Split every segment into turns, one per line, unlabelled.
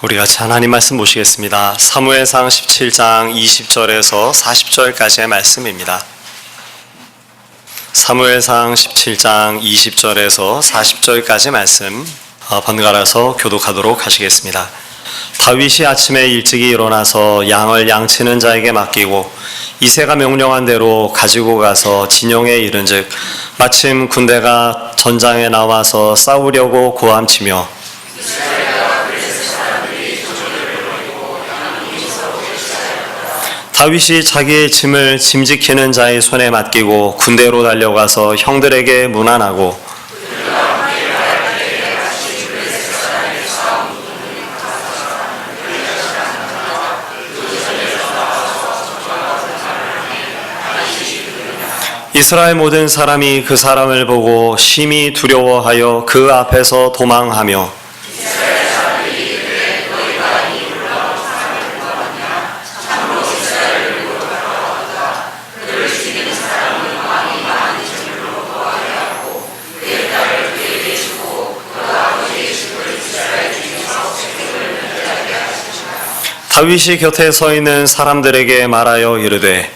우리 같이 하나님 말씀 보시겠습니다. 사무엘상 17장 20절에서 40절까지의 말씀입니다. 사무엘상 17장 20절에서 40절까지 말씀 번갈아서 교독하도록 하시겠습니다. 다윗이 아침에 일찍이 일어나서 양을 양치는 자에게 맡기고 이새가 명령한 대로 가지고 가서 진영에 이른즉 마침 군대가 전장에 나와서 싸우려고 고함치며 다윗이 자기의 짐을 짐지키는 자의 손에 맡기고 군대로 달려가서 형들에게 문안하고 이스라엘 모든 사람이 그 사람을 보고 심히 두려워하여 그 앞에서 도망하며 다윗이 곁에 서 있는 사람들에게 말하여 이르되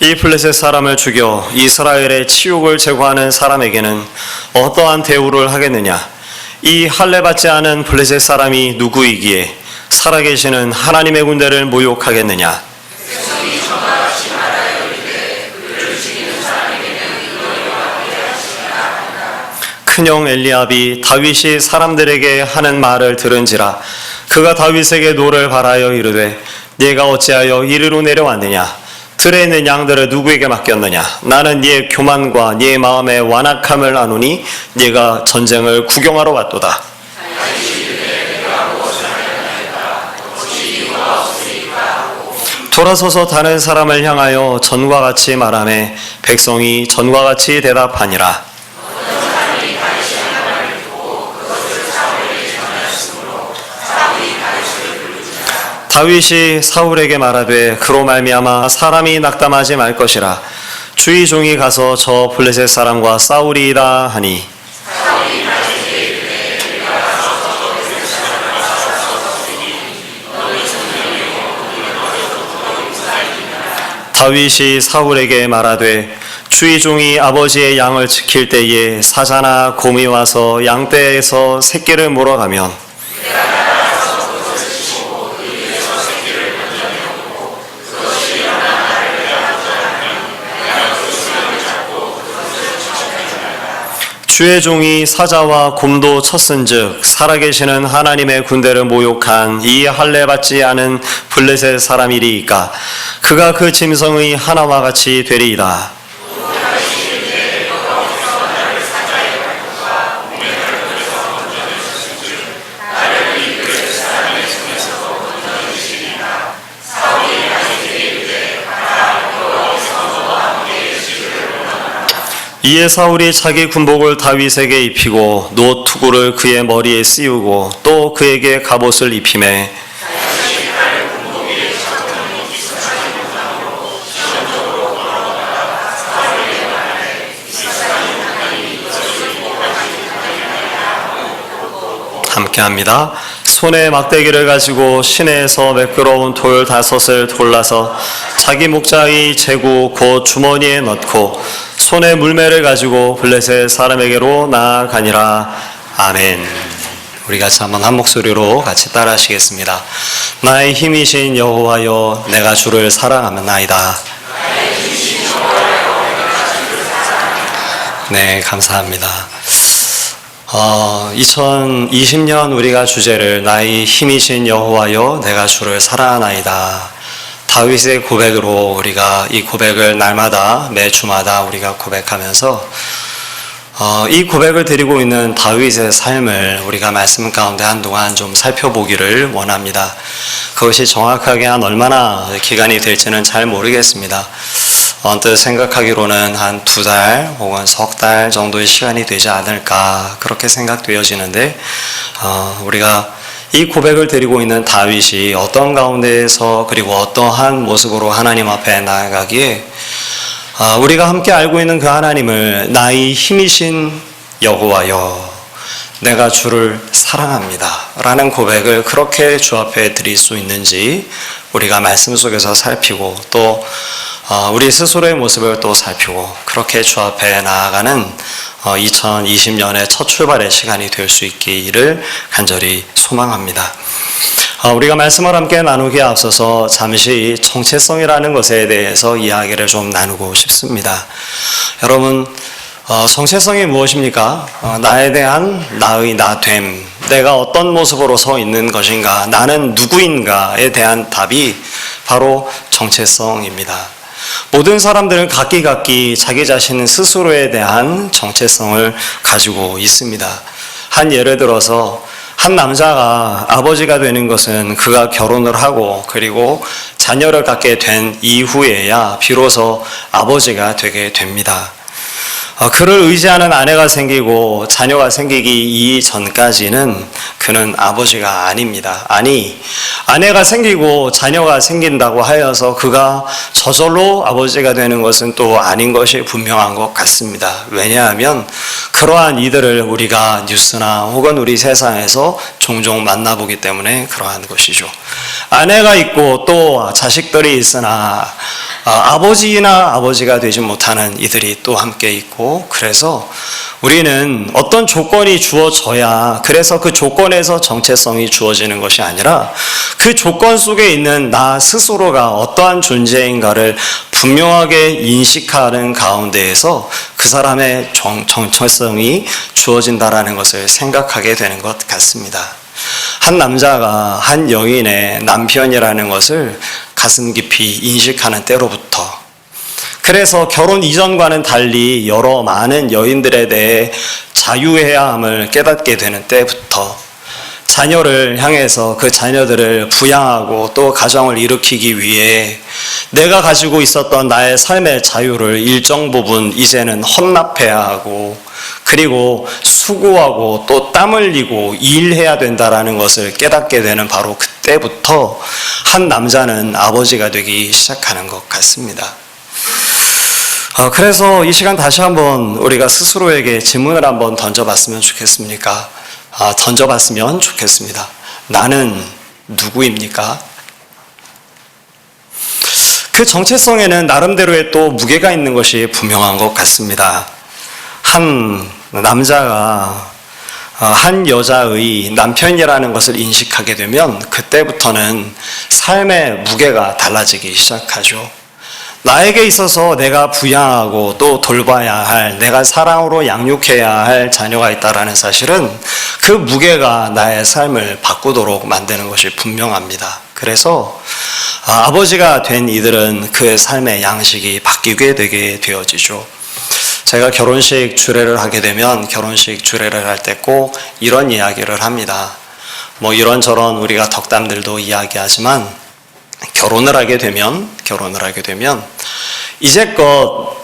이 블레셋 사람을 죽여 이스라엘의 치욕을 제거하는 사람에게는 어떠한 대우를 하겠느냐? 이 할례받지 않은 블레셋 사람이 누구이기에 살아계시는 하나님의 군대를 모욕하겠느냐? 큰형 엘리압이 다윗이 사람들에게 하는 말을 들은지라 그가 다윗에게 노를 바라여 이르되 네가 어찌하여 이리로 내려왔느냐? 들에 있는 양들을 누구에게 맡겼느냐? 나는 네의 교만과 네의 마음의 완악함을 아노니 네가 전쟁을 구경하러 왔도다. 돌아서서 다른 사람을 향하여 전과 같이 말하매 백성이 전과 같이 대답하니라. 다윗이 사울에게 말하되 그로 말미암아 사람이 낙담하지 말 것이라. 주의 종이 가서 저 블레셋 사람과 싸우리이다 하니 다윗이 사울에게 말하되 주의 종이 아버지의 양을 지킬 때에 사자나 곰이 와서 양떼에서 새끼를 물어가면 주의 종이 사자와 곰도 쳤은즉 살아계시는 하나님의 군대를 모욕한 이 할례받지 않은 블레셋 사람이리이까 그가 그 짐승의 하나와 같이 되리이다. 이에 사울이 자기 군복을 다윗에게 입히고 노투구를 그의 머리에 씌우고 또 그에게 갑옷을 입히매 함께합니다. 손에 막대기를 가지고 시내에서 매끄러운 돌 5을 골라서 자기 목자의 제구 곧 주머니에 넣고 손에 물매를 가지고 블레셋 사람에게로 나아가니라. 아멘. 우리 같이 한번 한 목소리로 같이 따라하시겠습니다. 나의 힘이신 여호와여 내가 주를 사랑하나이다. 네, 감사합니다. 2020년 우리가 주제를 나의 힘이신 여호와여 내가 주를 사랑하나이다. 다윗의 고백으로 우리가 이 고백을 날마다 매주마다 우리가 고백하면서 이 고백을 드리고 있는 다윗의 삶을 우리가 말씀 가운데 한동안 좀 살펴보기를 원합니다. 그것이 정확하게 한 얼마나 기간이 될지는 잘 모르겠습니다. 언뜻 생각하기로는 한 2달 혹은 석 달 정도의 시간이 되지 않을까 그렇게 생각되어지는데 우리가 이 고백을 드리고 있는 다윗이 어떤 가운데에서 그리고 어떠한 모습으로 하나님 앞에 나아가기에 우리가 함께 알고 있는 그 하나님을 나의 힘이신 여호와여 내가 주를 사랑합니다. 라는 고백을 그렇게 주 앞에 드릴 수 있는지 우리가 말씀 속에서 살피고 또 우리 스스로의 모습을 또 살피고 그렇게 주 앞에 나아가는 2020년의 첫 출발의 시간이 될 수 있기를 간절히 소망합니다. 우리가 말씀을 함께 나누기에 앞서서 잠시 정체성이라는 것에 대해서 이야기를 좀 나누고 싶습니다. 여러분, 정체성이 무엇입니까? 나에 대한 나의 나됨, 내가 어떤 모습으로 서 있는 것인가, 나는 누구인가에 대한 답이 바로 정체성입니다. 모든 사람들은 각기 자기 자신 스스로에 대한 정체성을 가지고 있습니다. 한 예를 들어서 한 남자가 아버지가 되는 것은 그가 결혼을 하고 그리고 자녀를 갖게 된 이후에야 비로소 아버지가 되게 됩니다. 그를 의지하는 아내가 생기고 자녀가 생기기 이전까지는 그는 아버지가 아닙니다. 아니, 아내가 생기고 자녀가 생긴다고 하여서 그가 저절로 아버지가 되는 것은 또 아닌 것이 분명한 것 같습니다. 왜냐하면 그러한 이들을 우리가 뉴스나 혹은 우리 세상에서 종종 만나보기 때문에 그러한 것이죠. 아내가 있고 또 자식들이 있으나 아버지나 아버지가 되지 못하는 이들이 또 함께 있고, 그래서 우리는 어떤 조건이 주어져야, 그래서 그 조건에서 정체성이 주어지는 것이 아니라 그 조건 속에 있는 나 스스로가 어떠한 존재인가를 분명하게 인식하는 가운데에서 그 사람의 정체성이 주어진다라는 것을 생각하게 되는 것 같습니다. 한 남자가 한 여인의 남편이라는 것을 가슴 깊이 인식하는 때로부터, 그래서 결혼 이전과는 달리 여러 많은 여인들에 대해 자유해야 함을 깨닫게 되는 때부터, 자녀를 향해서 그 자녀들을 부양하고 또 가정을 일으키기 위해 내가 가지고 있었던 나의 삶의 자유를 일정 부분 이제는 헌납해야 하고, 그리고 수고하고 또 땀 흘리고 일해야 된다라는 것을 깨닫게 되는 바로 그때부터 한 남자는 아버지가 되기 시작하는 것 같습니다. 그래서 이 시간 다시 한번 우리가 스스로에게 질문을 한번 던져봤으면 좋겠습니까? 던져봤으면 좋겠습니다. 나는 누구입니까? 그 정체성에는 나름대로의 또 무게가 있는 것이 분명한 것 같습니다. 한 남자가 한 여자의 남편이라는 것을 인식하게 되면 그때부터는 삶의 무게가 달라지기 시작하죠. 나에게 있어서 내가 부양하고 또 돌봐야 할, 내가 사랑으로 양육해야 할 자녀가 있다는 사실은 그 무게가 나의 삶을 바꾸도록 만드는 것이 분명합니다. 그래서 아버지가 된 이들은 그 삶의 양식이 바뀌게 되게 되어지죠. 제가 결혼식 주례를 하게 되면 결혼식 주례를 할 때 꼭 이런 이야기를 합니다. 뭐 이런저런 우리가 덕담들도 이야기하지만 결혼을 하게 되면 이제껏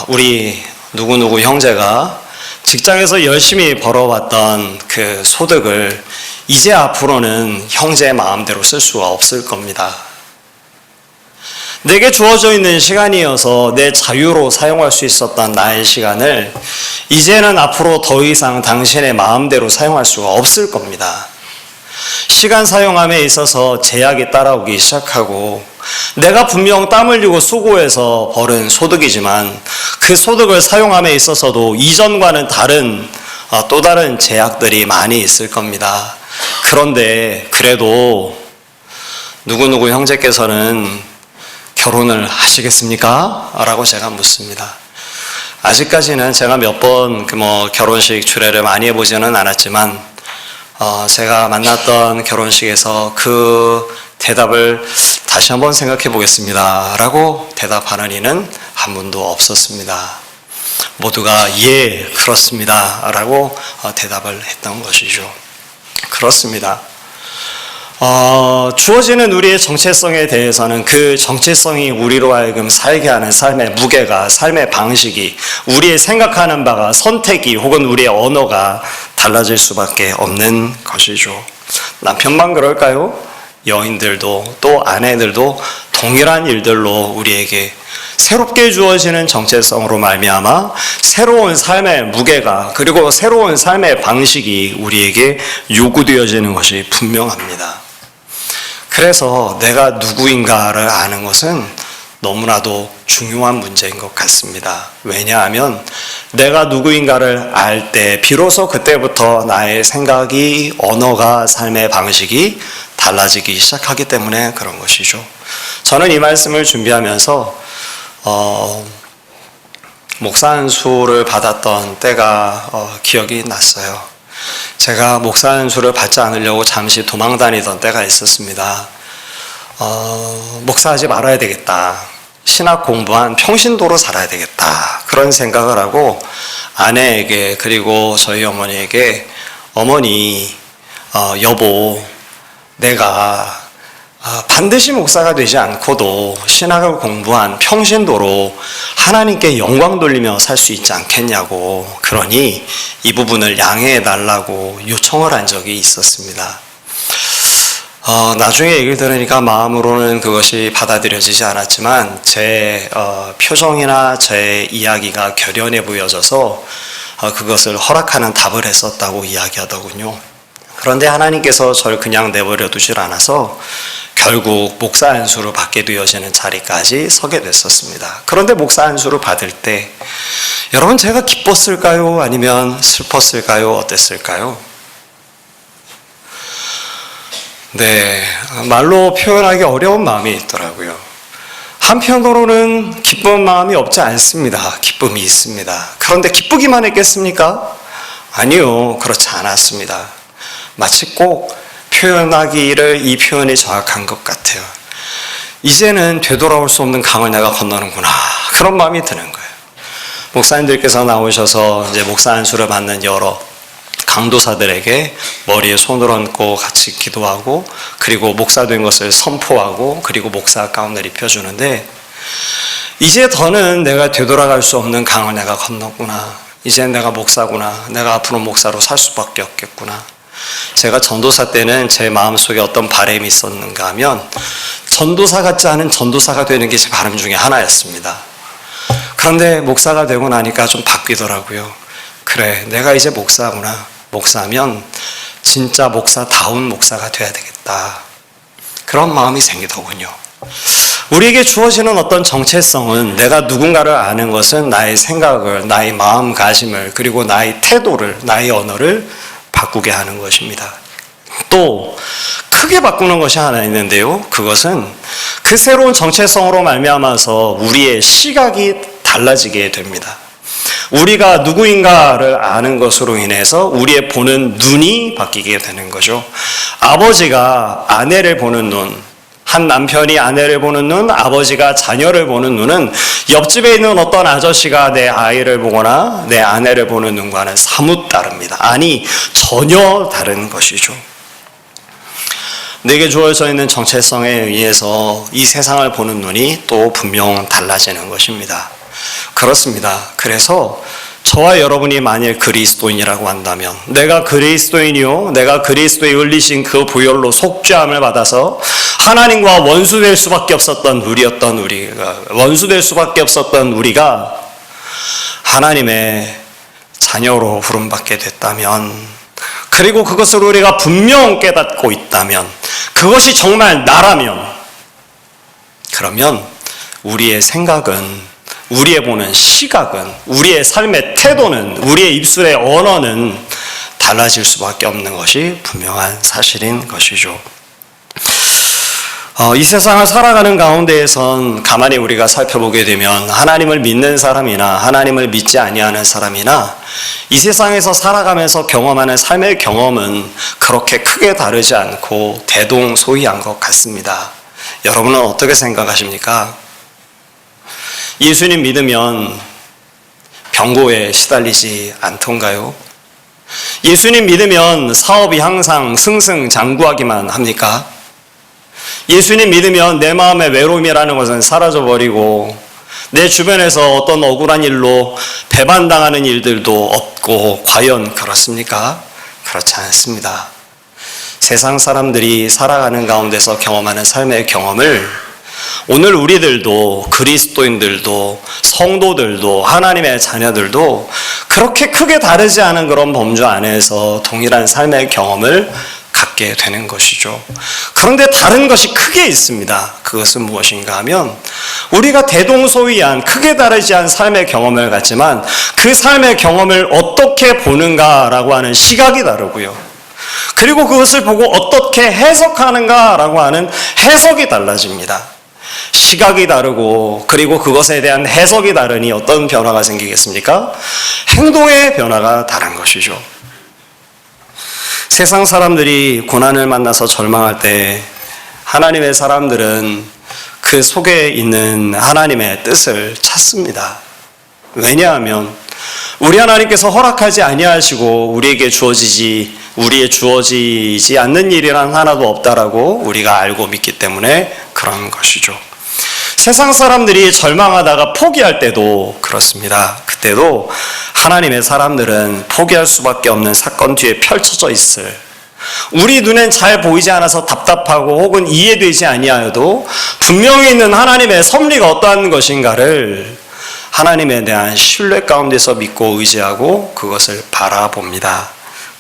우리 누구누구 형제가 직장에서 열심히 벌어왔던 그 소득을 이제 앞으로는 형제의 마음대로 쓸 수가 없을 겁니다. 내게 주어져 있는 시간이어서 내 자유로 사용할 수 있었던 나의 시간을 이제는 앞으로 더 이상 당신의 마음대로 사용할 수가 없을 겁니다. 시간 사용함에 있어서 제약이 따라오기 시작하고, 내가 분명 땀 흘리고 수고해서 벌은 소득이지만 그 소득을 사용함에 있어서도 이전과는 다른 또 다른 제약들이 많이 있을 겁니다. 그런데 그래도 누구누구 형제께서는 결혼을 하시겠습니까? 라고 제가 묻습니다. 아직까지는 제가 몇 번 결혼식 주례를 많이 해보지는 않았지만 제가 만났던 결혼식에서 그 대답을 다시 한번 생각해 보겠습니다 라고 대답하는 이는 한 분도 없었습니다. 모두가 예, 그렇습니다 라고 대답을 했던 것이죠. 그렇습니다. 주어지는 우리의 정체성에 대해서는 그 정체성이 우리로 하여금 살게 하는 삶의 무게가, 삶의 방식이, 우리의 생각하는 바가, 선택이 혹은 우리의 언어가 달라질 수밖에 없는 것이죠. 남편만 그럴까요? 여인들도 또 아내들도 동일한 일들로 우리에게 새롭게 주어지는 정체성으로 말미암아 새로운 삶의 무게가 그리고 새로운 삶의 방식이 우리에게 요구되어지는 것이 분명합니다. 그래서 내가 누구인가를 아는 것은 너무나도 중요한 문제인 것 같습니다. 왜냐하면 내가 누구인가를 알 때 비로소 그때부터 나의 생각이, 언어가, 삶의 방식이 달라지기 시작하기 때문에 그런 것이죠. 저는 이 말씀을 준비하면서 목사 안수를 받았던 때가 기억이 났어요. 제가 목사 안수를 받지 않으려고 잠시 도망 다니던 때가 있었습니다. 목사하지 말아야 되겠다. 신학 공부한 평신도로 살아야 되겠다. 그런 생각을 하고 아내에게 그리고 저희 어머니에게 어머니, 여보, 내가 반드시 목사가 되지 않고도 신학을 공부한 평신도로 하나님께 영광 돌리며 살 수 있지 않겠냐고, 그러니 이 부분을 양해해 달라고 요청을 한 적이 있었습니다. 나중에 얘기를 들으니까 마음으로는 그것이 받아들여지지 않았지만 제 표정이나 제 이야기가 결연해 보여져서 그것을 허락하는 답을 했었다고 이야기하더군요. 그런데 하나님께서 저를 그냥 내버려 두질 않아서 결국 목사 안수를 받게 되어지는 자리까지 서게 됐었습니다. 그런데 목사 안수를 받을 때 여러분, 제가 기뻤을까요? 아니면 슬펐을까요? 어땠을까요? 네, 말로 표현하기 어려운 마음이 있더라고요. 한편으로는 기쁜 마음이 없지 않습니다. 기쁨이 있습니다. 그런데 기쁘기만 했겠습니까? 아니요, 그렇지 않았습니다. 마치 꼭 표현하기를 이 표현이 정확한 것 같아요. 이제는 되돌아올 수 없는 강을 내가 건너는구나, 그런 마음이 드는 거예요. 목사님들께서 나오셔서 이제 목사 안수를 받는 여러 강도사들에게 머리에 손을 얹고 같이 기도하고 그리고 목사 된 것을 선포하고 그리고 목사 가운을 입혀주는데, 이제 더는 내가 되돌아갈 수 없는 강을 내가 건넜구나. 이제 내가 목사구나. 내가 앞으로 목사로 살 수밖에 없겠구나. 제가 전도사 때는 제 마음속에 어떤 바람이 있었는가 하면 전도사 같지 않은 전도사가 되는 게 제 바람 중에 하나였습니다. 그런데 목사가 되고 나니까 좀 바뀌더라고요. 그래, 내가 이제 목사구나. 목사면 진짜 목사다운 목사가 돼야 되겠다. 그런 마음이 생기더군요. 우리에게 주어지는 어떤 정체성은 내가 누군가를 아는 것은 나의 생각을, 나의 마음가짐을, 그리고 나의 태도를, 나의 언어를 바꾸게 하는 것입니다. 또 크게 바꾸는 것이 하나 있는데요. 그것은 그 새로운 정체성으로 말미암아서 우리의 시각이 달라지게 됩니다. 우리가 누구인가를 아는 것으로 인해서 우리의 보는 눈이 바뀌게 되는 거죠. 아버지가 아내를 보는 눈, 한 남편이 아내를 보는 눈, 아버지가 자녀를 보는 눈은 옆집에 있는 어떤 아저씨가 내 아이를 보거나 내 아내를 보는 눈과는 사뭇 다릅니다. 아니, 전혀 다른 것이죠. 내게 주어져 있는 정체성에 의해서 이 세상을 보는 눈이 또 분명 달라지는 것입니다. 그렇습니다. 그래서 저와 여러분이 만일 그리스도인이라고 한다면, 내가 그리스도인이요, 내가 그리스도의 흘리신 그 보혈로 속죄함을 받아서 하나님과 원수될 수밖에 없었던 우리가 하나님의 자녀로 부름받게 됐다면, 그리고 그것을 우리가 분명 깨닫고 있다면, 그것이 정말 나라면, 그러면 우리의 생각은, 우리의 보는 시각은, 우리의 삶의 태도는, 우리의 입술의 언어는 달라질 수밖에 없는 것이 분명한 사실인 것이죠. 이 세상을 살아가는 가운데에선 가만히 우리가 살펴보게 되면 하나님을 믿는 사람이나 하나님을 믿지 아니하는 사람이나 이 세상에서 살아가면서 경험하는 삶의 경험은 그렇게 크게 다르지 않고 대동소이한 것 같습니다. 여러분은 어떻게 생각하십니까? 예수님 믿으면 병고에 시달리지 않던가요? 예수님 믿으면 사업이 항상 승승장구하기만 합니까? 예수님 믿으면 내 마음의 외로움이라는 것은 사라져버리고 내 주변에서 어떤 억울한 일로 배반당하는 일들도 없고 과연 그렇습니까? 그렇지 않습니다. 세상 사람들이 살아가는 가운데서 경험하는 삶의 경험을 오늘 우리들도 그리스도인들도 성도들도 하나님의 자녀들도 그렇게 크게 다르지 않은 그런 범주 안에서 동일한 삶의 경험을 갖게 되는 것이죠. 그런데 다른 것이 크게 있습니다. 그것은 무엇인가 하면 우리가 대동소이한 크게 다르지 않은 삶의 경험을 갖지만 그 삶의 경험을 어떻게 보는가라고 하는 시각이 다르고요. 그리고 그것을 보고 어떻게 해석하는가라고 하는 해석이 달라집니다. 시각이 다르고 그리고 그것에 대한 해석이 다르니 어떤 변화가 생기겠습니까? 행동의 변화가 다른 것이죠. 세상 사람들이 고난을 만나서 절망할 때 하나님의 사람들은 그 속에 있는 하나님의 뜻을 찾습니다. 왜냐하면 우리 하나님께서 허락하지 아니하시고 우리에게 주어지지 않는 일이란 하나도 없다라고 우리가 알고 믿기 때문에 그런 것이죠. 세상 사람들이 절망하다가 포기할 때도 그렇습니다. 그때도 하나님의 사람들은 포기할 수밖에 없는 사건 뒤에 펼쳐져 있을, 우리 눈엔 잘 보이지 않아서 답답하고 혹은 이해되지 아니하여도 분명히 있는 하나님의 섭리가 어떠한 것인가를 하나님에 대한 신뢰 가운데서 믿고 의지하고 그것을 바라봅니다.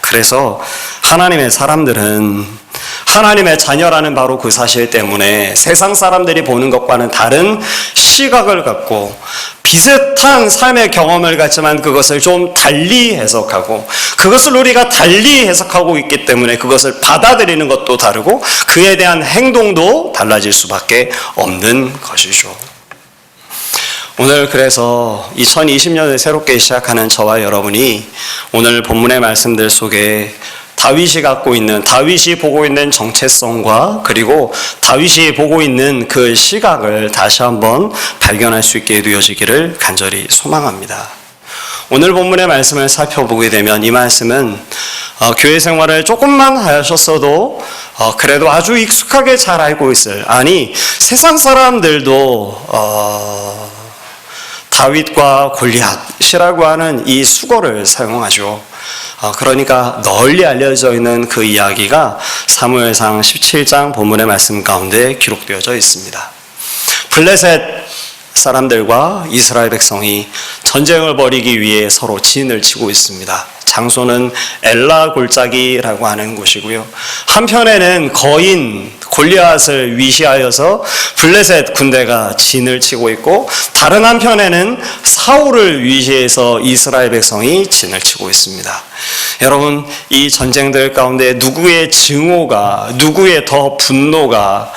그래서 하나님의 사람들은 하나님의 자녀라는 바로 그 사실 때문에 세상 사람들이 보는 것과는 다른 시각을 갖고 비슷한 삶의 경험을 갖지만 그것을 좀 달리 해석하고 그것을 우리가 달리 해석하고 있기 때문에 그것을 받아들이는 것도 다르고 그에 대한 행동도 달라질 수밖에 없는 것이죠. 오늘 그래서 2020년을 새롭게 시작하는 저와 여러분이 오늘 본문의 말씀들 속에 다윗이 보고 있는 정체성과 그리고 다윗이 보고 있는 그 시각을 다시 한번 발견할 수 있게 되어지기를 간절히 소망합니다. 오늘 본문의 말씀을 살펴보게 되면 이 말씀은 교회 생활을 조금만 하셨어도 그래도 아주 익숙하게 잘 알고 있을, 아니 세상 사람들도 다윗과 골리앗이라고 하는 이 수거를 사용하죠. 그러니까 널리 알려져 있는 그 이야기가 사무엘상 17장 본문의 말씀 가운데 기록되어져 있습니다. 블레셋 사람들과 이스라엘 백성이 전쟁을 벌이기 위해 서로 진을 치고 있습니다. 장소는 엘라 골짜기라고 하는 곳이고요. 한편에는 거인 골리앗을 위시하여서 블레셋 군대가 진을 치고 있고 다른 한편에는 사울을 위시해서 이스라엘 백성이 진을 치고 있습니다. 여러분, 이 전쟁들 가운데 누구의 증오가, 누구의 더 분노가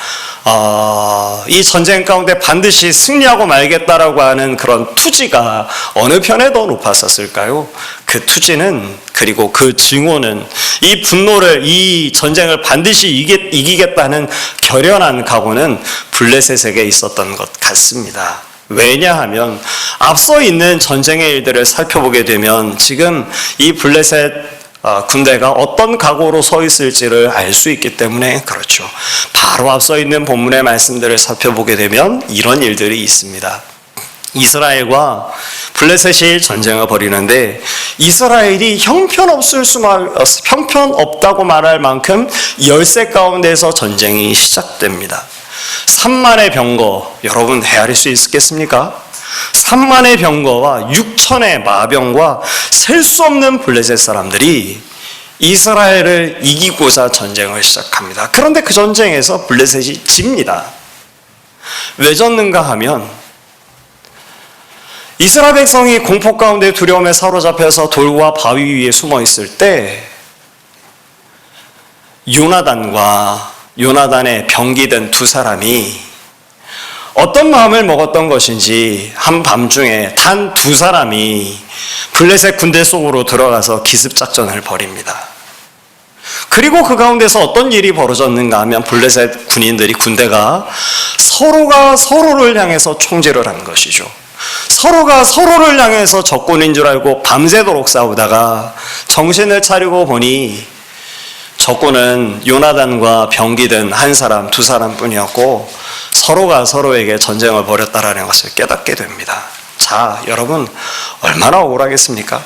이 전쟁 가운데 반드시 승리하고 말겠다라고 하는 그런 투지가 어느 편에 더 높았었을까요? 그 투지는, 그리고 그 증오는, 이 분노를, 이 전쟁을 반드시 이기겠다는 결연한 각오는 블레셋에게 있었던 것 같습니다. 왜냐하면 앞서 있는 전쟁의 일들을 살펴보게 되면 지금 이 블레셋 군대가 어떤 각오로 서 있을지를 알 수 있기 때문에 그렇죠. 바로 앞서 있는 본문의 말씀들을 살펴보게 되면 이런 일들이 있습니다. 이스라엘과 블레셋이 전쟁을 벌이는데 이스라엘이 형편없다고 말할 만큼 열세 가운데서 전쟁이 시작됩니다. 3만의 병거, 여러분 헤아릴 수 있겠습니까? 3만의 병거와 6천의 마병과 셀 수 없는 블레셋 사람들이 이스라엘을 이기고자 전쟁을 시작합니다. 그런데 그 전쟁에서 블레셋이 집니다. 왜 졌는가 하면 이스라엘 백성이 공포 가운데 두려움에 사로잡혀서 돌과 바위 위에 숨어 있을 때 요나단의 병기든 두 사람이 어떤 마음을 먹었던 것인지 한밤중에 단 두 사람이 블레셋 군대 속으로 들어가서 기습작전을 벌입니다. 그리고 그 가운데서 어떤 일이 벌어졌는가 하면 블레셋 군대가 서로가 서로를 향해서 총질을 한 것이죠. 서로가 서로를 향해서 적군인 줄 알고 밤새도록 싸우다가 정신을 차리고 보니 적군은 요나단과 병기든 한 사람, 두 사람뿐이었고 서로가 서로에게 전쟁을 벌였다라는 것을 깨닫게 됩니다. 자, 여러분 얼마나 억울하겠습니까?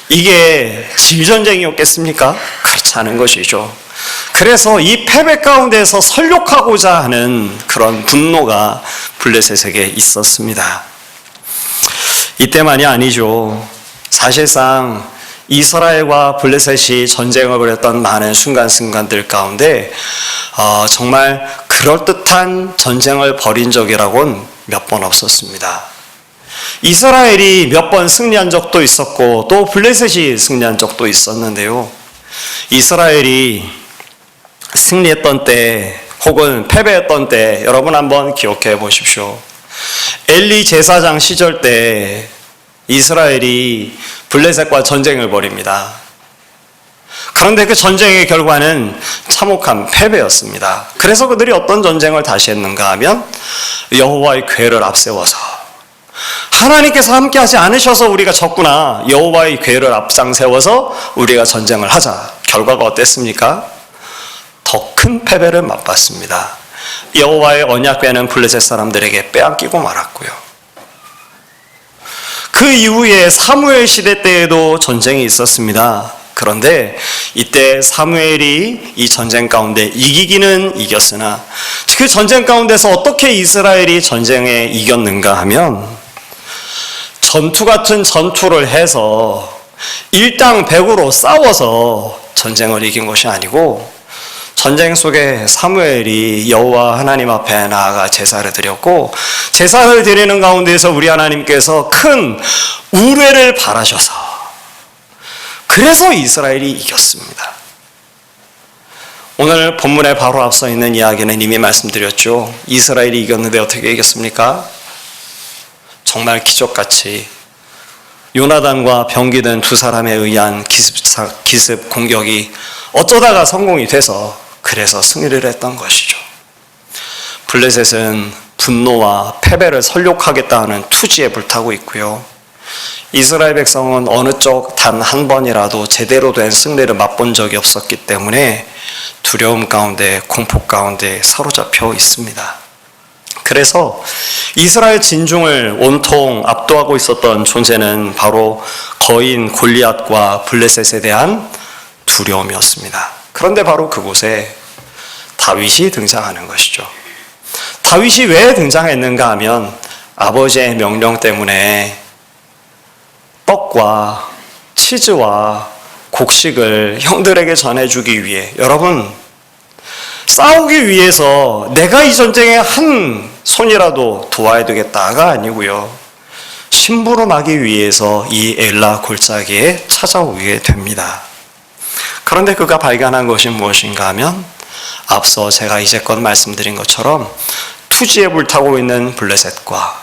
이게 질전쟁이었겠습니까? 그렇지 않은 것이죠. 그래서 이 패배 가운데서 설욕하고자 하는 그런 분노가 블레셋에게 있었습니다. 이때만이 아니죠. 사실상 이스라엘과 블레셋이 전쟁을 벌였던 많은 순간순간들 가운데 정말 그럴듯한 전쟁을 벌인 적이라고는 몇 번 없었습니다. 이스라엘이 몇 번 승리한 적도 있었고 또 블레셋이 승리한 적도 있었는데요. 이스라엘이 승리했던 때 혹은 패배했던 때 여러분 한번 기억해 보십시오. 엘리 제사장 시절 때 이스라엘이 블레셋과 전쟁을 벌입니다. 그런데 그 전쟁의 결과는 참혹한 패배였습니다. 그래서 그들이 어떤 전쟁을 다시 했는가 하면 여호와의 궤를 앞세워서 하나님께서 함께하지 않으셔서 우리가 졌구나. 여호와의 궤를 앞장 세워서 우리가 전쟁을 하자. 결과가 어땠습니까? 더 큰 패배를 맛봤습니다. 여호와의 언약궤는 블레셋 사람들에게 빼앗기고 말았고요. 그 이후에 사무엘 시대 때에도 전쟁이 있었습니다. 그런데 이때 사무엘이 이 전쟁 가운데 이기기는 이겼으나 그 전쟁 가운데서 어떻게 이스라엘이 전쟁에 이겼는가 하면 전투 같은 전투를 해서 일당백으로 싸워서 전쟁을 이긴 것이 아니고 전쟁 속에 사무엘이 여호와 하나님 앞에 나아가 제사를 드렸고 제사를 드리는 가운데서 우리 하나님께서 큰 우뢰를 바라셔서 그래서 이스라엘이 이겼습니다. 오늘 본문에 바로 앞서 있는 이야기는 이미 말씀드렸죠. 이스라엘이 이겼는데 어떻게 이겼습니까? 정말 기적같이 요나단과 병기든 두 사람에 의한 기습 공격이 어쩌다가 성공이 돼서 그래서 승리를 했던 것이죠. 블레셋은 분노와 패배를 설욕하겠다는 투지에 불타고 있고요. 이스라엘 백성은 어느 쪽 단 한 번이라도 제대로 된 승리를 맛본 적이 없었기 때문에 두려움 가운데 공포 가운데 사로잡혀 있습니다. 그래서 이스라엘 진중을 온통 압도하고 있었던 존재는 바로 거인 골리앗과 블레셋에 대한 두려움이었습니다. 그런데 바로 그곳에 다윗이 등장하는 것이죠. 다윗이 왜 등장했는가 하면 아버지의 명령 때문에 떡과 치즈와 곡식을 형들에게 전해주기 위해 여러분 싸우기 위해서 내가 이 전쟁에 한 손이라도 도와야 되겠다가 아니고요. 심부름하기 위해서 이 엘라 골짜기에 찾아오게 됩니다. 그런데 그가 발견한 것이 무엇인가 하면 앞서 제가 이제껏 말씀드린 것처럼 투지에 불타고 있는 블레셋과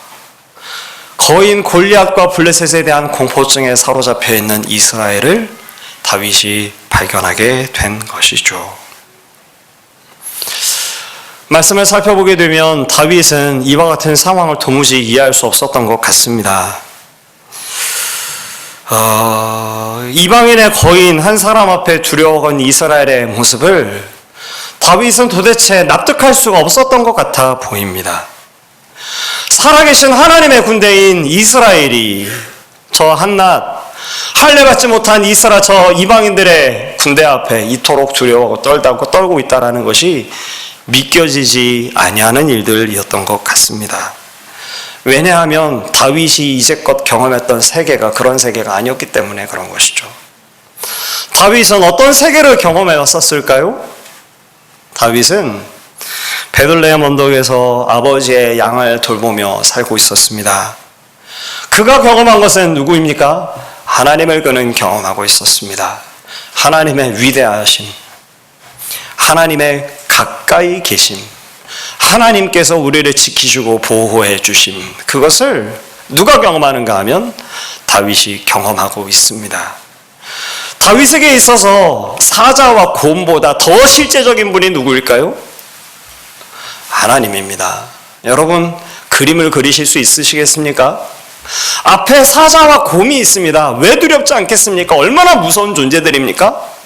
거인 골리앗과 블레셋에 대한 공포증에 사로잡혀 있는 이스라엘을 다윗이 발견하게 된 것이죠. 말씀을 살펴보게 되면 다윗은 이와 같은 상황을 도무지 이해할 수 없었던 것 같습니다. 이방인의 거인 한 사람 앞에 두려워한 이스라엘의 모습을 다윗은 도대체 납득할 수가 없었던 것 같아 보입니다. 살아계신 하나님의 군대인 이스라엘이 저 한낱 할례받지 못한 이스라엘 저 이방인들의 군대 앞에 이토록 두려워하고 떨고 있다는 것이 믿겨지지 아니하는 일들이었던 것 같습니다. 왜냐하면 다윗이 이제껏 경험했던 세계가 그런 세계가 아니었기 때문에 그런 것이죠. 다윗은 어떤 세계를 경험해 왔었을까요? 다윗은 베들레헴 언덕에서 아버지의 양을 돌보며 살고 있었습니다. 그가 경험한 것은 누구입니까? 하나님을 그는 경험하고 있었습니다. 하나님의 위대하심, 하나님의 가까이 계심, 하나님께서 우리를 지키시고 보호해 주심, 그것을 누가 경험하는가 하면 다윗이 경험하고 있습니다. 다윗에게 있어서 사자와 곰보다 더 실제적인 분이 누구일까요? 하나님입니다. 여러분 그림을 그리실 수 있으시겠습니까? 앞에 사자와 곰이 있습니다. 왜 두렵지 않겠습니까? 얼마나 무서운 존재들입니까?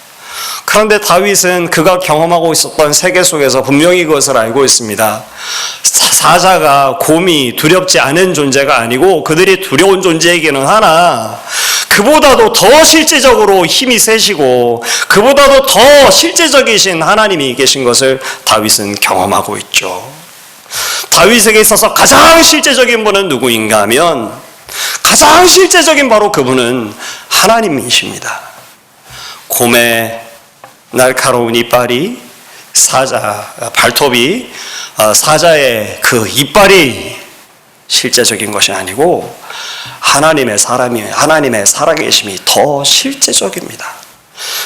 그런데 다윗은 그가 경험하고 있었던 세계 속에서 분명히 그것을 알고 있습니다. 사자가 곰이 두렵지 않은 존재가 아니고 그들이 두려운 존재이기는 하나 그보다도 더 실제적으로 힘이 세시고 그보다도 더 실제적이신 하나님이 계신 것을 다윗은 경험하고 있죠. 다윗에게 있어서 가장 실제적인 분은 누구인가 하면 가장 실제적인 바로 그분은 하나님이십니다. 곰의 날카로운 이빨이 발톱이 사자의 그 이빨이 실제적인 것이 아니고 하나님의 살아계심이 더 실제적입니다.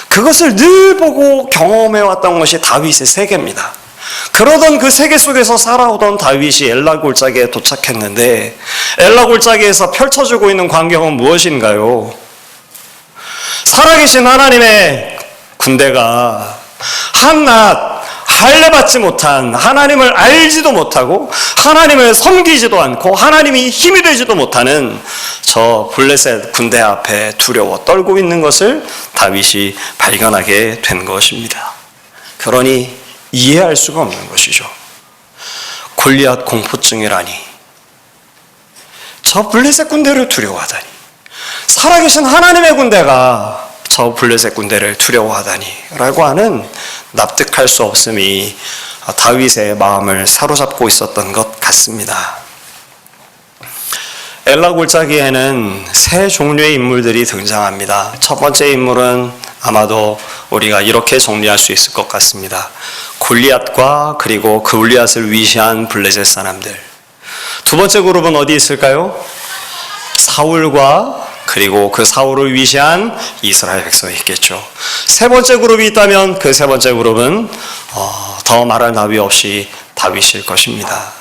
그것을 늘 보고 경험해왔던 것이 다윗의 세계입니다. 그러던 그 세계 속에서 살아오던 다윗이 엘라 골짜기에 도착했는데 엘라 골짜기에서 펼쳐지고 있는 광경은 무엇인가요? 살아계신 하나님의 군대가 한낱 할례받지 못한 하나님을 알지도 못하고 하나님을 섬기지도 않고 하나님이 힘이 되지도 못하는 저 블레셋 군대 앞에 두려워 떨고 있는 것을 다윗이 발견하게 된 것입니다. 그러니 이해할 수가 없는 것이죠. 골리앗 공포증이라니, 저 블레셋 군대를 두려워하다니, 살아계신 하나님의 군대가 저 블레셋 군대를 두려워하다니 라고 하는 납득할 수 없음이 다윗의 마음을 사로잡고 있었던 것 같습니다. 엘라 골짜기에는 세 종류의 인물들이 등장합니다. 첫 번째 인물은 아마도 우리가 이렇게 정리할 수 있을 것 같습니다. 골리앗과 그리고 그 골리앗을 위시한 블레셋 사람들. 두 번째 그룹은 어디 있을까요? 사울과 그리고 그 사울을 위시한 이스라엘 백성이 있겠죠. 세 번째 그룹이 있다면 그 세 번째 그룹은 더 말할 나위 없이 다윗일 것입니다.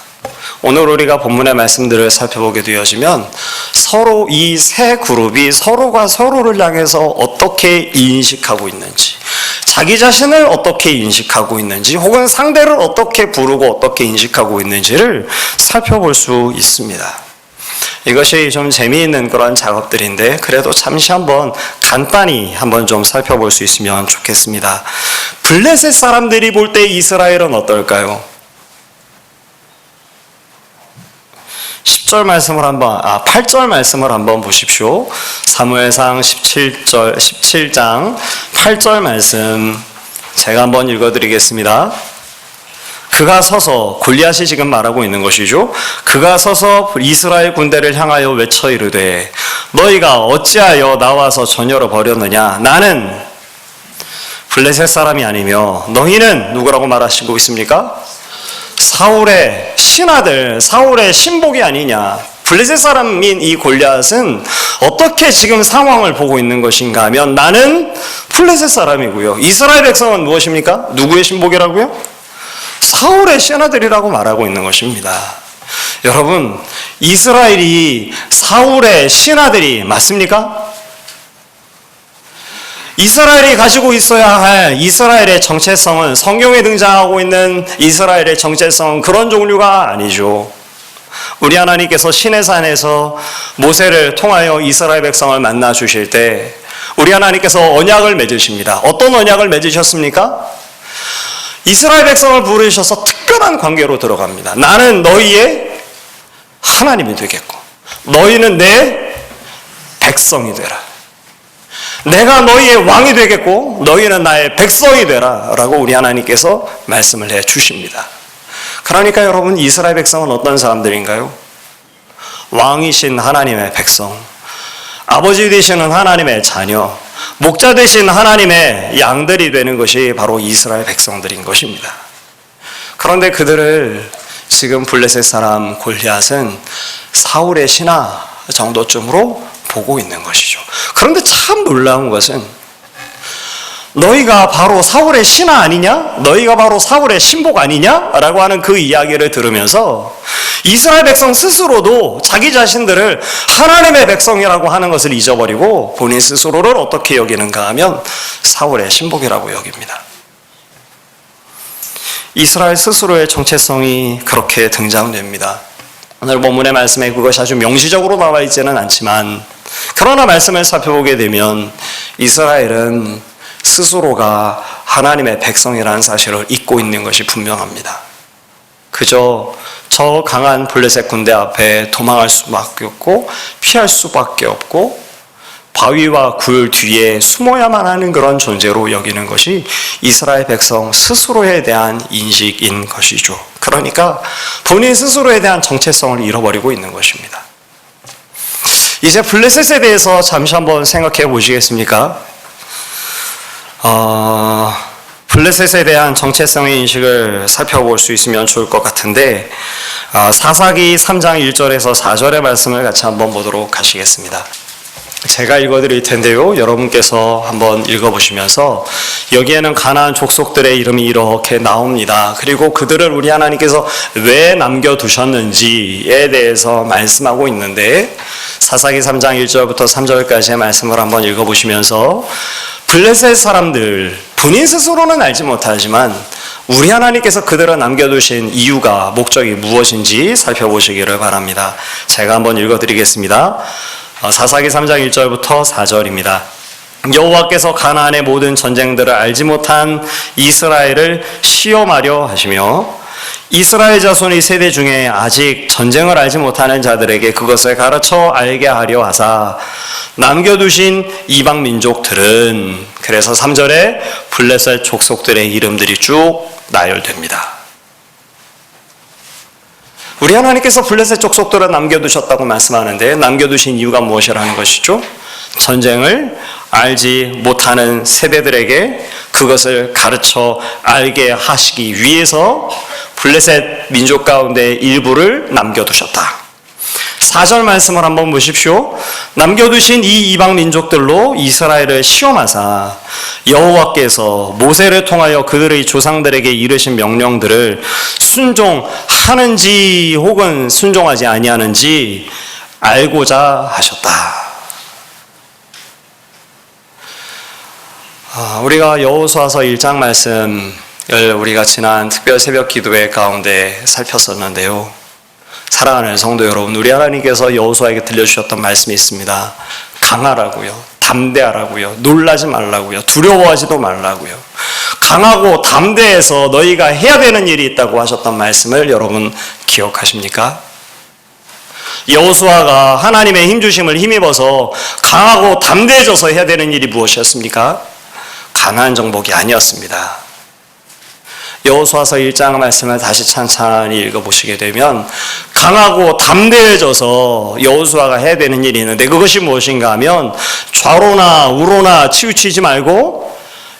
오늘 우리가 본문의 말씀들을 살펴보게 되어지면 서로 이 세 그룹이 서로가 서로를 향해서 어떻게 인식하고 있는지, 자기 자신을 어떻게 인식하고 있는지, 혹은 상대를 어떻게 부르고 어떻게 인식하고 있는지를 살펴볼 수 있습니다. 이것이 좀 재미있는 그런 작업들인데 그래도 잠시 간단히 한번 좀 살펴볼 수 있으면 좋겠습니다. 블레셋 사람들이 볼 때 이스라엘은 어떨까요? 8절 말씀을 한번 보십시오. 사무엘상 17장 8절 말씀 제가 한번 읽어드리겠습니다. 그가 서서, 골리앗이 지금 말하고 있는 것이죠. 그가 서서 이스라엘 군대를 향하여 외쳐 이르되 너희가 어찌하여 나와서 전열을 벌였느냐? 나는 블레셋 사람이 아니며 너희는 누구라고 말하시고 있습니까? 사울의 신하들, 사울의 신복이 아니냐. 블레셋 사람인 이 골리앗은 어떻게 지금 상황을 보고 있는 것인가 하면 나는 블레셋 사람이고요. 이스라엘 백성은 무엇입니까? 누구의 신복이라고요? 사울의 신하들이라고 말하고 있는 것입니다. 여러분, 이스라엘이 사울의 신하들이 맞습니까? 이스라엘이 가지고 있어야 할 이스라엘의 정체성은, 성경에 등장하고 있는 이스라엘의 정체성은 그런 종류가 아니죠. 우리 하나님께서 시내산에서 모세를 통하여 이스라엘 백성을 만나 주실 때 우리 하나님께서 언약을 맺으십니다. 어떤 언약을 맺으셨습니까? 이스라엘 백성을 부르셔서 특별한 관계로 들어갑니다. 나는 너희의 하나님이 되겠고 너희는 내 백성이 되라. 내가 너희의 왕이 되겠고 너희는 나의 백성이 되라 라고 우리 하나님께서 말씀을 해 주십니다. 그러니까 여러분, 이스라엘 백성은 어떤 사람들인가요? 왕이신 하나님의 백성, 아버지 되시는 하나님의 자녀, 목자 되신 하나님의 양들이 되는 것이 바로 이스라엘 백성들인 것입니다. 그런데 그들을 지금 블레셋 사람 골리앗은 사울의 신하 정도쯤으로 보고 있는 것이죠. 그런데 참 놀라운 것은 너희가 바로 사울의 신하 아니냐? 너희가 바로 사울의 신복 아니냐? 라고 하는 그 이야기를 들으면서 이스라엘 백성 스스로도 자기 자신들을 하나님의 백성이라고 하는 것을 잊어버리고 본인 스스로를 어떻게 여기는가 하면 사울의 신복이라고 여깁니다. 이스라엘 스스로의 정체성이 그렇게 등장됩니다. 오늘 본문의 말씀에 그것이 아주 명시적으로 나와 있지는 않지만 그러나 말씀을 살펴보게 되면 이스라엘은 스스로가 하나님의 백성이라는 사실을 잊고 있는 것이 분명합니다. 그저 저 강한 블레셋 군대 앞에 도망할 수밖에 없고 피할 수밖에 없고 바위와 굴 뒤에 숨어야만 하는 그런 존재로 여기는 것이 이스라엘 백성 스스로에 대한 인식인 것이죠. 그러니까 본인 스스로에 대한 정체성을 잃어버리고 있는 것입니다. 이제 블레셋에 대해서 잠시 한번 생각해 보시겠습니까? 블레셋에 대한 정체성의 인식을 살펴볼 수 있으면 좋을 것 같은데, 사사기 3장 1절에서 4절의 말씀을 같이 한번 보도록 하시겠습니다. 제가 읽어드릴 텐데요, 여러분께서 한번 읽어보시면서 여기에는 가나안 족속들의 이름이 이렇게 나옵니다. 그리고 그들을 우리 하나님께서 왜 남겨두셨는지에 대해서 말씀하고 있는데, 사사기 3장 1절부터 3절까지의 말씀을 한번 읽어보시면서 블레셋 사람들, 본인 스스로는 알지 못하지만 우리 하나님께서 그들을 남겨두신 이유가, 목적이 무엇인지 살펴보시기를 바랍니다. 제가 한번 읽어드리겠습니다. 사사기 3장 1절부터 4절입니다. 여호와께서 가나안의 모든 전쟁들을 알지 못한 이스라엘을 시험하려 하시며 이스라엘 자손의 세대 중에 아직 전쟁을 알지 못하는 자들에게 그것을 가르쳐 알게 하려 하사 남겨두신 이방 민족들은, 그래서 3절에 블레셋 족속들의 이름들이 쭉 나열됩니다. 우리 하나님께서 블레셋 족속들을 남겨두셨다고 말씀하는데, 남겨두신 이유가 무엇이라는 것이죠? 전쟁을 알지 못하는 세대들에게 그것을 가르쳐 알게 하시기 위해서 블레셋 민족 가운데 일부를 남겨두셨다. 4절 말씀을 한번 보십시오. 남겨두신 이 이방 민족들로 이스라엘을 시험하사 여호와께서 모세를 통하여 그들의 조상들에게 이르신 명령들을 순종하는지 혹은 순종하지 아니하는지 알고자 하셨다. 우리가 여호수아서 1장 말씀을 우리가 지난 특별 새벽 기도회 가운데 살폈었는데요. 사랑하는 성도 여러분, 우리 하나님께서 여호수아에게 들려주셨던 말씀이 있습니다. 강하라고요, 담대하라고요, 놀라지 말라고요, 두려워하지도 말라고요. 강하고 담대해서 너희가 해야 되는 일이 있다고 하셨던 말씀을 여러분 기억하십니까? 여호수아가 하나님의 힘주심을 힘입어서 강하고 담대해져서 해야 되는 일이 무엇이었습니까? 가나안 정복이 아니었습니다. 여호수아서 1장 말씀을 다시 찬찬히 읽어보시게 되면 강하고 담대해져서 여호수아가 해야 되는 일이 있는데, 그것이 무엇인가 하면 좌로나 우로나 치우치지 말고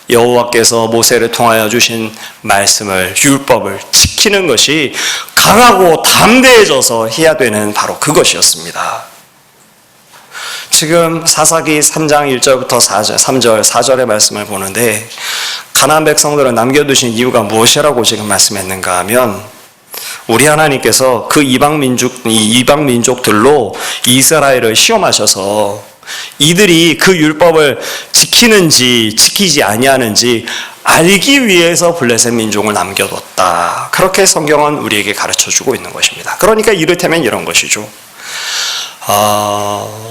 여호와께서 모세를 통하여 주신 말씀을, 율법을 지키는 것이 강하고 담대해져서 해야 되는 바로 그것이었습니다. 지금 사사기 3장 1절부터 4절의 말씀을 보는데, 가나안 백성들을 남겨두신 이유가 무엇이라고 지금 말씀했는가 하면, 우리 하나님께서 그 이방 민족들로 이스라엘을 시험하셔서 이들이 그 율법을 지키는지 지키지 아니하는지 알기 위해서 블레셋 민족을 남겨뒀다. 그렇게 성경은 우리에게 가르쳐주고 있는 것입니다. 그러니까 이를테면 이런 것이죠.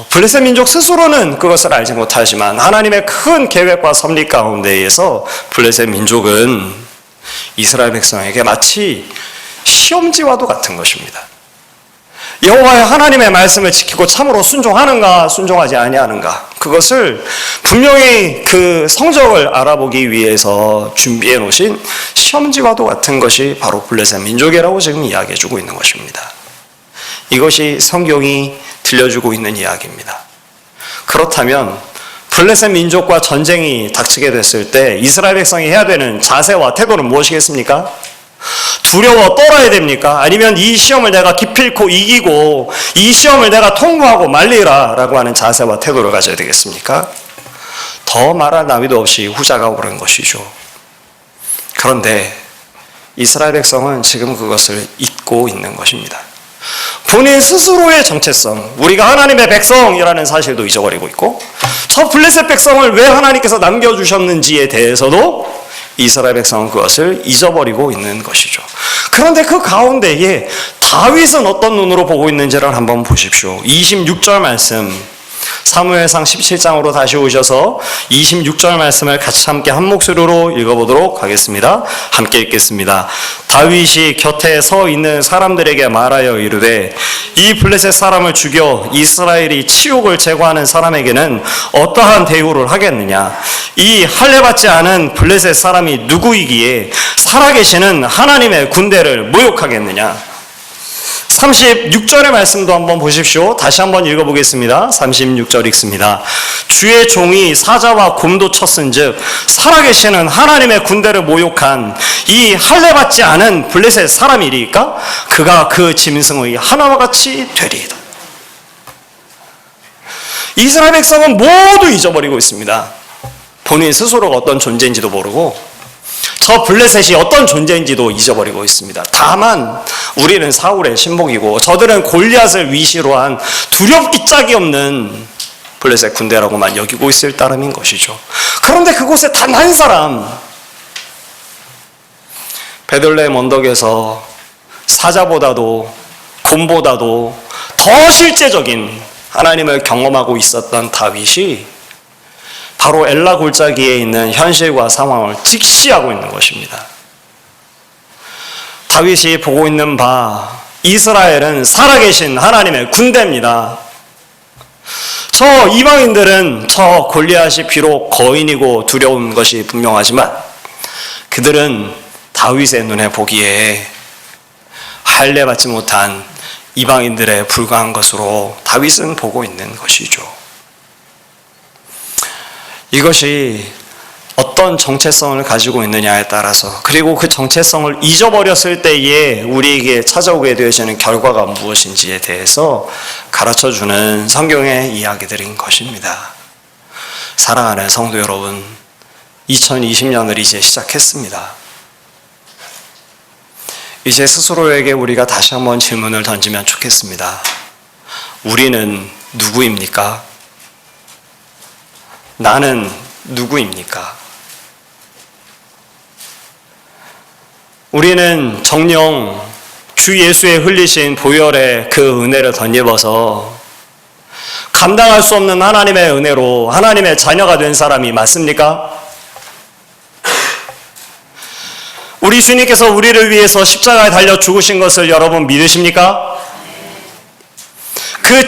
블레셋 민족 스스로는 그것을 알지 못하지만 하나님의 큰 계획과 섭리 가운데에서 블레셋 민족은 이스라엘 백성에게 마치 시험지와도 같은 것입니다. 여호와의 하나님의 말씀을 지키고 참으로 순종하는가 순종하지 아니하는가, 그것을 분명히 그 성적을 알아보기 위해서 준비해 놓으신 시험지와도 같은 것이 바로 블레셋 민족이라고 지금 이야기해 주고 있는 것입니다. 이것이 성경이 들려주고 있는 이야기입니다. 그렇다면 블레셋 민족과 전쟁이 닥치게 됐을 때 이스라엘 백성이 해야 되는 자세와 태도는 무엇이겠습니까? 두려워 떨어야 됩니까? 아니면 이 시험을 내가 기필코 이기고 이 시험을 내가 통과하고 말리라 라고 하는 자세와 태도를 가져야 되겠습니까? 더 말할 나위도 없이 후자가 오른 것이죠. 그런데 이스라엘 백성은 지금 그것을 잊고 있는 것입니다. 본인 스스로의 정체성, 우리가 하나님의 백성이라는 사실도 잊어버리고 있고, 저 블레셋 백성을 왜 하나님께서 남겨주셨는지에 대해서도 이스라엘 백성은 그것을 잊어버리고 있는 것이죠. 그런데 그 가운데에 다윗은 어떤 눈으로 보고 있는지를 한번 보십시오. 26절 말씀, 사무엘상 17장으로 다시 오셔서 26절 말씀을 같이 함께 한 목소리로 읽어보도록 하겠습니다. 함께 읽겠습니다. 다윗이 곁에 서 있는 사람들에게 말하여 이르되 이 블레셋 사람을 죽여 이스라엘이 치욕을 제거하는 사람에게는 어떠한 대우를 하겠느냐? 이 할례받지 않은 블레셋 사람이 누구이기에 살아계시는 하나님의 군대를 모욕하겠느냐? 36절의 말씀도 한번 보십시오. 다시 한번 읽어보겠습니다. 36절 읽습니다. 주의 종이 사자와 곰도 쳤은즉 살아계시는 하나님의 군대를 모욕한 이 할례받지 않은 블레셋 사람이리까? 그가 그 짐승의 하나와 같이 되리이다. 이스라엘 백성은 모두 잊어버리고 있습니다. 본인 스스로가 어떤 존재인지도 모르고 저 블레셋이 어떤 존재인지도 잊어버리고 있습니다. 다만 우리는 사울의 신복이고 저들은 골리앗을 위시로 한 두렵기 짝이 없는 블레셋 군대라고만 여기고 있을 따름인 것이죠. 그런데 그곳에 단 한 사람, 베들레헴 언덕에서 사자보다도 곰보다도 더 실제적인 하나님을 경험하고 있었던 다윗이 바로 엘라 골짜기에 있는 현실과 상황을 직시하고 있는 것입니다. 다윗이 보고 있는 바 이스라엘은 살아계신 하나님의 군대입니다. 저 이방인들은 저 골리앗이 비록 거인이고 두려운 것이 분명하지만 그들은 다윗의 눈에 보기에 할례받지 못한 이방인들에 불과한 것으로 다윗은 보고 있는 것이죠. 이것이 어떤 정체성을 가지고 있느냐에 따라서 그리고 그 정체성을 잊어버렸을 때에 우리에게 찾아오게 되어지는 결과가 무엇인지에 대해서 가르쳐주는 성경의 이야기들인 것입니다. 사랑하는 성도 여러분, 2020년을 이제 시작했습니다. 이제 스스로에게 우리가 다시 한번 질문을 던지면 좋겠습니다. 우리는 누구입니까? 나는 누구입니까? 우리는 정녕 주 예수의 흘리신 보혈의 그 은혜를 덧입어서 감당할 수 없는 하나님의 은혜로 하나님의 자녀가 된 사람이 맞습니까? 우리 주님께서 우리를 위해서 십자가에 달려 죽으신 것을 여러분 믿으십니까?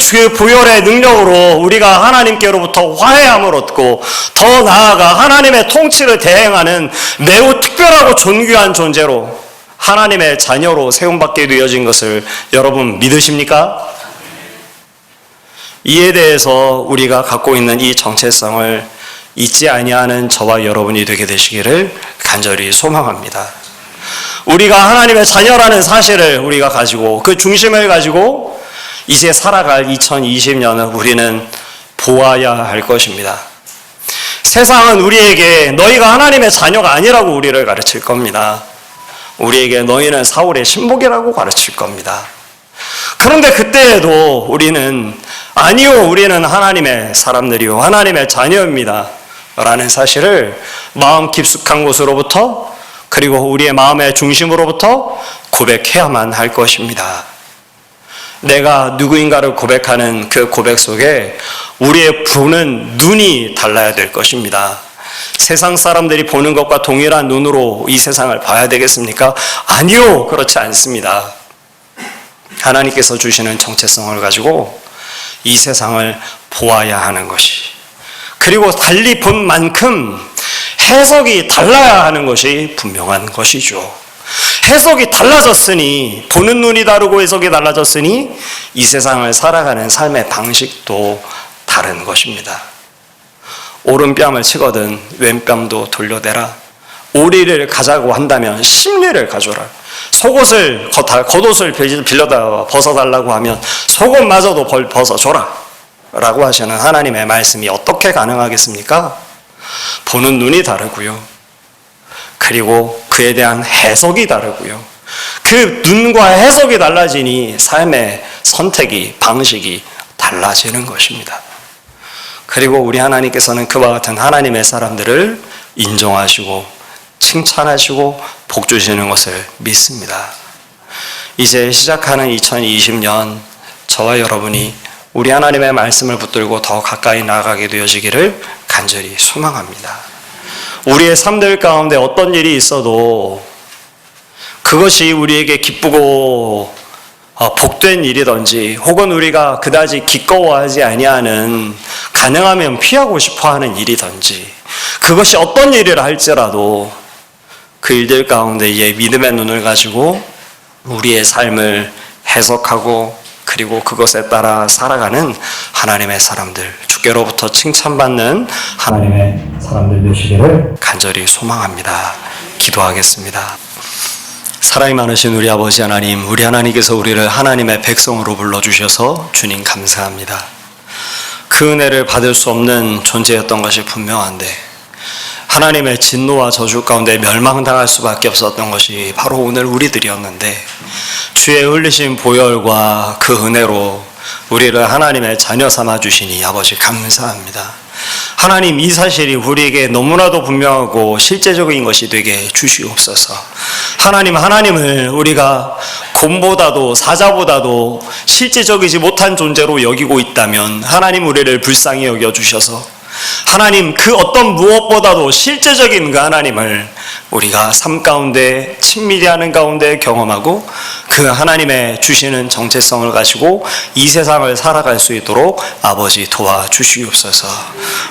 그 보혈의 능력으로 우리가 하나님께로부터 화해함을 얻고 더 나아가 하나님의 통치를 대행하는 매우 특별하고 존귀한 존재로 하나님의 자녀로 세움받게 되어진 것을 여러분 믿으십니까? 이에 대해서 우리가 갖고 있는 이 정체성을 잊지 아니하는 저와 여러분이 되게 되시기를 간절히 소망합니다. 우리가 하나님의 자녀라는 사실을 우리가 가지고 그 중심을 가지고 이제 살아갈 2020년을 우리는 보아야 할 것입니다. 세상은 우리에게 너희가 하나님의 자녀가 아니라고 우리를 가르칠 겁니다. 우리에게 너희는 사울의 신복이라고 가르칠 겁니다. 그런데 그때에도 우리는 아니요, 우리는 하나님의 사람들이요, 하나님의 자녀입니다 라는 사실을 마음 깊숙한 곳으로부터 그리고 우리의 마음의 중심으로부터 고백해야만 할 것입니다. 내가 누구인가를 고백하는 그 고백 속에 우리의 보는 눈이 달라야 될 것입니다. 세상 사람들이 보는 것과 동일한 눈으로 이 세상을 봐야 되겠습니까? 아니요, 그렇지 않습니다. 하나님께서 주시는 정체성을 가지고 이 세상을 보아야 하는 것이, 그리고 달리 본 만큼 해석이 달라야 하는 것이 분명한 것이죠. 해석이 달라졌으니, 보는 눈이 다르고 해석이 달라졌으니 이 세상을 살아가는 삶의 방식도 다른 것입니다. 오른뺨을 치거든 왼뺨도 돌려대라. 오리를 가자고 한다면 심리를 가져라. 겉옷을 빌려다 벗어달라고 하면 속옷마저도 벗어줘라 라고 하시는 하나님의 말씀이 어떻게 가능하겠습니까? 보는 눈이 다르고요, 그리고 그에 대한 해석이 다르고요, 그 눈과 해석이 달라지니 삶의 선택이, 방식이 달라지는 것입니다. 그리고 우리 하나님께서는 그와 같은 하나님의 사람들을 인정하시고 칭찬하시고 복 주시는 것을 믿습니다. 이제 시작하는 2020년 저와 여러분이 우리 하나님의 말씀을 붙들고 더 가까이 나아가게 되어지기를 간절히 소망합니다. 우리의 삶들 가운데 어떤 일이 있어도 그것이 우리에게 기쁘고 복된 일이든지 혹은 우리가 그다지 기꺼워하지 아니하는 가능하면 피하고 싶어하는 일이든지 그것이 어떤 일이라 할지라도 그 일들 가운데에 믿음의 눈을 가지고 우리의 삶을 해석하고 그리고 그것에 따라 살아가는 하나님의 사람들, 주께로부터 칭찬받는 하나님의 사람들 되시기를 간절히 소망합니다. 기도하겠습니다. 사랑이 많으신 우리 아버지 하나님, 우리 하나님께서 우리를 하나님의 백성으로 불러주셔서 주님 감사합니다. 그 은혜를 받을 수 없는 존재였던 것이 분명한데 하나님의 진노와 저주 가운데 멸망당할 수밖에 없었던 것이 바로 오늘 우리들이었는데 주의 흘리신 보혈과 그 은혜로 우리를 하나님의 자녀 삼아 주시니 아버지 감사합니다. 하나님, 이 사실이 우리에게 너무나도 분명하고 실제적인 것이 되게 주시옵소서. 하나님을 우리가 곰보다도 사자보다도 실제적이지 못한 존재로 여기고 있다면 하나님 우리를 불쌍히 여겨주셔서 하나님, 그 어떤 무엇보다도 실제적인 그 하나님을 우리가 삶 가운데 친밀히 하는 가운데 경험하고 그 하나님의 주시는 정체성을 가지고 이 세상을 살아갈 수 있도록 아버지 도와주시옵소서.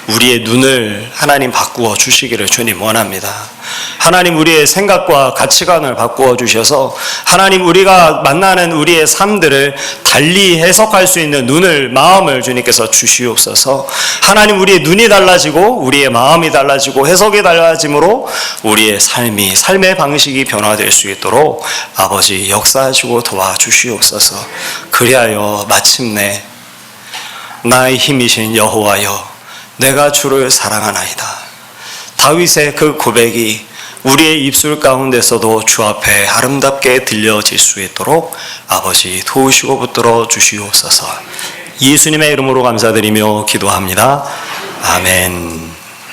우리의 눈을 하나님 바꾸어 주시기를 주님 원합니다. 하나님, 우리의 생각과 가치관을 바꾸어 주셔서 하나님, 우리가 만나는 우리의 삶들을 달리 해석할 수 있는 눈을, 마음을 주님께서 주시옵소서. 하나님, 우리의 눈이 달라지고 우리의 마음이 달라지고 해석이 달라짐으로 우리의 삶의 방식이 변화될 수 있도록 아버지 역사하시고 도와주시옵소서. 그리하여 마침내 나의 힘이신 여호와여, 내가 주를 사랑하나이다. 다윗의 그 고백이 우리의 입술 가운데서도 주 앞에 아름답게 들려질 수 있도록 아버지 도우시고 붙들어 주시옵소서. 예수님의 이름으로 감사드리며 기도합니다. 아멘.